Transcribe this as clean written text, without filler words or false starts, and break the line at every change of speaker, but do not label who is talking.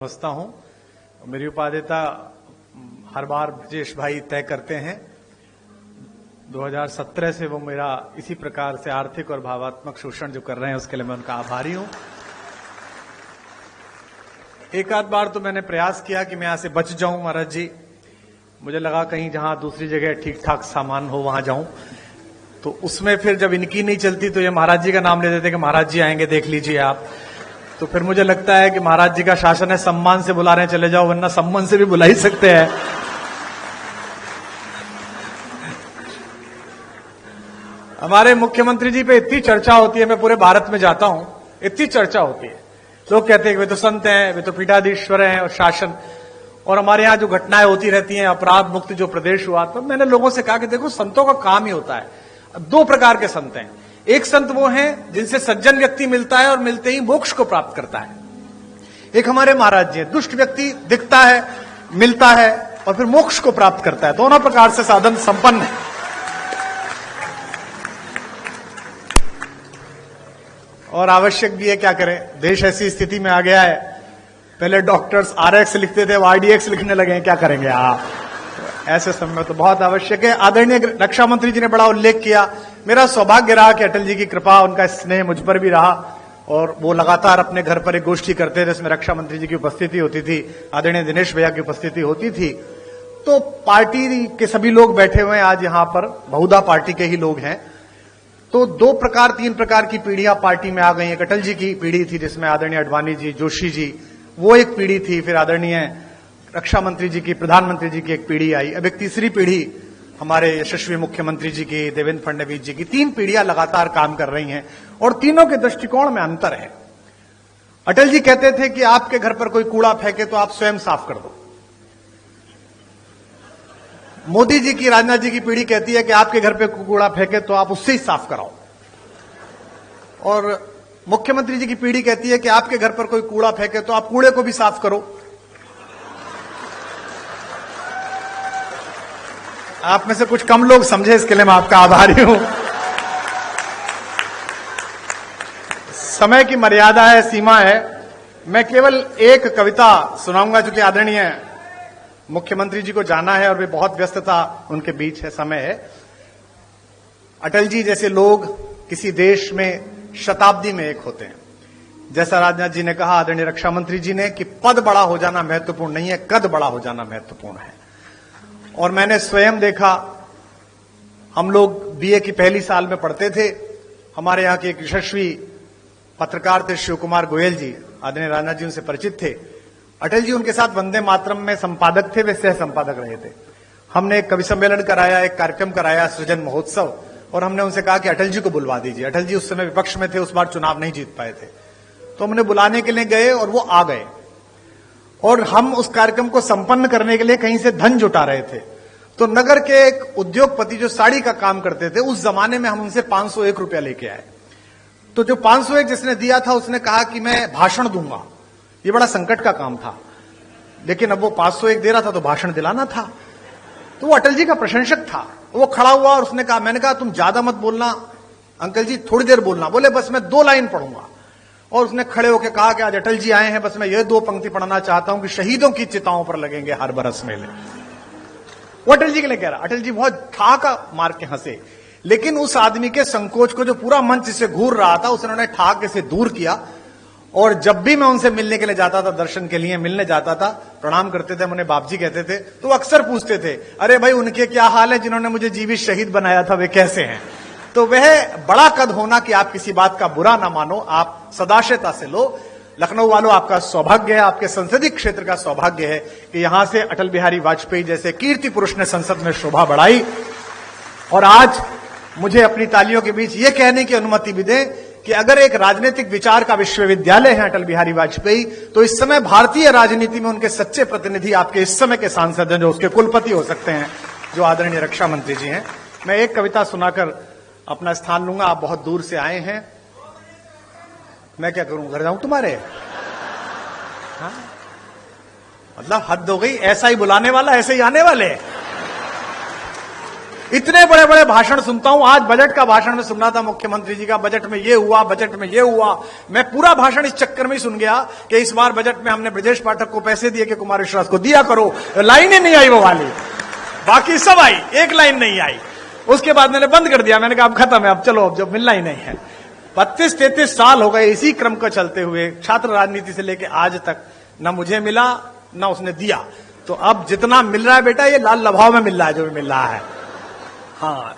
समझता हूं। मेरी उपाध्यता हर बार ब्रजेश भाई तय करते हैं। 2017 से वो मेरा इसी प्रकार से आर्थिक और भावात्मक शोषण जो कर रहे हैं उसके लिए मैं उनका आभारी हूं। एक आध बार तो मैंने प्रयास किया कि मैं यहां से बच जाऊं महाराज जी। मुझे लगा कहीं जहां दूसरी जगह ठीक ठाक सामान हो वहां जाऊं, तो उसमें फिर जब इनकी नहीं चलती तो ये महाराज जी का नाम ले देते कि महाराज जी आएंगे देख लीजिए आप। तो फिर मुझे लगता है कि महाराज जी का शासन है, सम्मान से बुला रहे हैं चले जाओ, वरना सम्मान से भी बुला ही सकते हैं। हमारे मुख्यमंत्री जी पे इतनी चर्चा होती है, मैं पूरे भारत में जाता हूं, इतनी चर्चा होती है। लोग कहते हैं कि वे तो संत हैं, वे तो पीठाधीश्वर हैं और शासन, और हमारे यहां जो घटनाएं होती रहती हैं, अपराध मुक्त जो प्रदेश हुआ, तो मैंने लोगों से कहा कि देखो संतों का काम ही होता है। दो प्रकार के संत हैं। एक संत वो हैं जिनसे सज्जन व्यक्ति मिलता है और मिलते ही मोक्ष को प्राप्त करता है। एक हमारे महाराज जी हैं, दुष्ट व्यक्ति दिखता है, मिलता है और फिर मोक्ष को प्राप्त करता है। दोनों प्रकार से साधन संपन्न है। और आवश्यक भी है, क्या करें, देश ऐसी स्थिति में आ गया है। पहले डॉक्टर्स RX लिखते थे, वो RDX लिखने लगे हैं, क्या करेंगे आप। ऐसे समय तो बहुत आवश्यक है। आदरणीय रक्षा मंत्री जी ने बड़ा उल्लेख किया। मेरा सौभाग्य रहा कि अटल जी की कृपा, उनका स्नेह मुझ पर भी रहा और वो लगातार अपने घर पर एक गोष्ठी करते थे जिसमें रक्षा मंत्री जी की उपस्थिति होती थी, आदरणीय दिनेश भैया की उपस्थिति होती थी। तो पार्टी के सभी लोग बैठे हुए हैं आज यहां पर, बहुधा पार्टी के ही लोग हैं। तो तीन प्रकार की पीढ़ियां पार्टी में आ गई। एक अटल जी की पीढ़ी थी जिसमें आदरणीय अडवाणी जी, जोशी जी, वो एक पीढ़ी थी। फिर आदरणीय रक्षा मंत्री जी की, प्रधानमंत्री जी की एक पीढ़ी आई। अब एक तीसरी पीढ़ी हमारे यशस्वी मुख्यमंत्री जी की, देवेंद्र फडणवीस जी की। तीन पीढ़ियां लगातार काम कर रही हैं और तीनों के दृष्टिकोण में अंतर है। अटल जी कहते थे कि आपके घर पर कोई कूड़ा फेंके तो आप स्वयं साफ कर दो। मोदी जी की, राजनाथ जी की पीढ़ी कहती है कि आपके घर पे कूड़ा फेंके तो आप उससे ही साफ कराओ। और मुख्यमंत्री जी की पीढ़ी कहती है कि आपके घर पर कोई कूड़ा फेंके तो आप कूड़े को भी साफ करो। आप में से कुछ कम लोग समझे, इसके लिए मैं आपका आभारी हूं। समय की मर्यादा है, सीमा है। मैं केवल एक कविता सुनाऊंगा क्योंकि आदरणीय मुख्यमंत्री जी को जाना है और वे बहुत व्यस्तता उनके बीच है, समय है। अटल जी जैसे लोग किसी देश में शताब्दी में एक होते हैं। जैसा राजनाथ जी ने कहा, आदरणीय रक्षा मंत्री जी ने, कि पद बड़ा हो जाना महत्वपूर्ण नहीं है, कद बड़ा हो जाना महत्वपूर्ण है। और मैंने स्वयं देखा, हम लोग BA की पहली साल में पढ़ते थे। हमारे यहाँ के एक यशस्वी पत्रकार थे शिव कुमार गोयल जी, आदरणीय राजनाथ जी उनसे परिचित थे। अटल जी उनके साथ वंदे मातरम में संपादक थे, वे सह संपादक रहे थे। हमने एक कवि सम्मेलन कराया, एक कार्यक्रम कराया, सृजन महोत्सव, और हमने उनसे कहा कि अटल जी को बुलवा दीजिए। अटल जी उस समय विपक्ष में थे, उस बार चुनाव नहीं जीत पाए थे, तो हमने बुलाने के लिए गए और वो आ गए। और हम उस कार्यक्रम को संपन्न करने के लिए कहीं से धन जुटा रहे थे। तो नगर के एक उद्योगपति जो साड़ी का काम करते थे, उस जमाने में हम उनसे 501 रुपया लेके आए। तो जो 501 जिसने दिया था उसने कहा कि मैं भाषण दूंगा। ये बड़ा संकट का काम था, लेकिन अब वो 501 दे रहा था तो भाषण दिलाना था। तो वो अटल जी का प्रशंसक था। वो खड़ा हुआ और उसने कहा, मैंने कहा तुम ज्यादा मत बोलना अंकल जी, थोड़ी देर बोलना। बोले बस मैं 2 लाइन पढ़ूंगा। और उसने खड़े होकर कहा कि आज अटल जी आए हैं, बस मैं ये 2 पंक्ति पढ़ना चाहता हूं कि शहीदों की चिताओं पर लगेंगे हर बरस मेले। वो अटल जी के लिए कह रहा। अटल जी बहुत ठहाका मार के हंसे, लेकिन उस आदमी के संकोच को जो पूरा मंच से घूर रहा था, उसने ठहाके से दूर किया। और जब भी मैं उनसे मिलने के लिए जाता था, दर्शन के लिए मिलने जाता था, प्रणाम करते थे, उन्हें बाप जी कहते थे, तो वो अक्सर पूछते थे, अरे भाई उनके क्या हाल है जिन्होंने मुझे जीवित शहीद बनाया था, वे कैसे हैं। तो वह बड़ा कद होना कि आप किसी बात का बुरा ना मानो, आप सदाशयता से लो। लखनऊ वालों, आपका सौभाग्य है, आपके संसदीय क्षेत्र का सौभाग्य है कि यहां से अटल बिहारी वाजपेयी जैसे कीर्ति पुरुष ने संसद में शोभा बढ़ाई। और आज मुझे अपनी तालियों के बीच यह कहने की अनुमति भी दें कि अगर एक राजनीतिक विचार का विश्वविद्यालय है अटल बिहारी वाजपेयी, तो इस समय भारतीय राजनीति में उनके सच्चे प्रतिनिधि आपके इस समय के सांसद हैं, जो उसके कुलपति हो सकते हैं, जो आदरणीय रक्षा मंत्री जी हैं। मैं एक कविता सुनाकर अपना स्थान लूंगा। आप बहुत दूर से आए हैं, मैं क्या करूं, घर जाऊं तुम्हारे? हाँ? मतलब हद हो गई, ऐसा ही बुलाने वाला ऐसे ही आने वाले। इतने बड़े बड़े भाषण सुनता हूं। आज बजट का भाषण में सुनना था मुख्यमंत्री जी का, बजट में ये हुआ, बजट में ये हुआ। मैं पूरा भाषण इस चक्कर में ही सुन गया कि इस बार बजट में हमने ब्रजेश पाठक को पैसे दिए कि कुमार विश्वास को दिया करो। लाइन ही नहीं आई वो वाली, बाकी सब आई, एक लाइन नहीं आई। उसके बाद मैंने बंद कर दिया, मैंने कहा अब खत्म है, अब चलो, अब जब मिलना ही नहीं है। 32-33 साल हो गए इसी क्रम को चलते हुए, छात्र राजनीति से लेकर आज तक न मुझे मिला न उसने दिया। तो अब जितना मिल रहा है बेटा, ये लाल लभाव में मिल रहा है जो भी मिल रहा है। हाँ,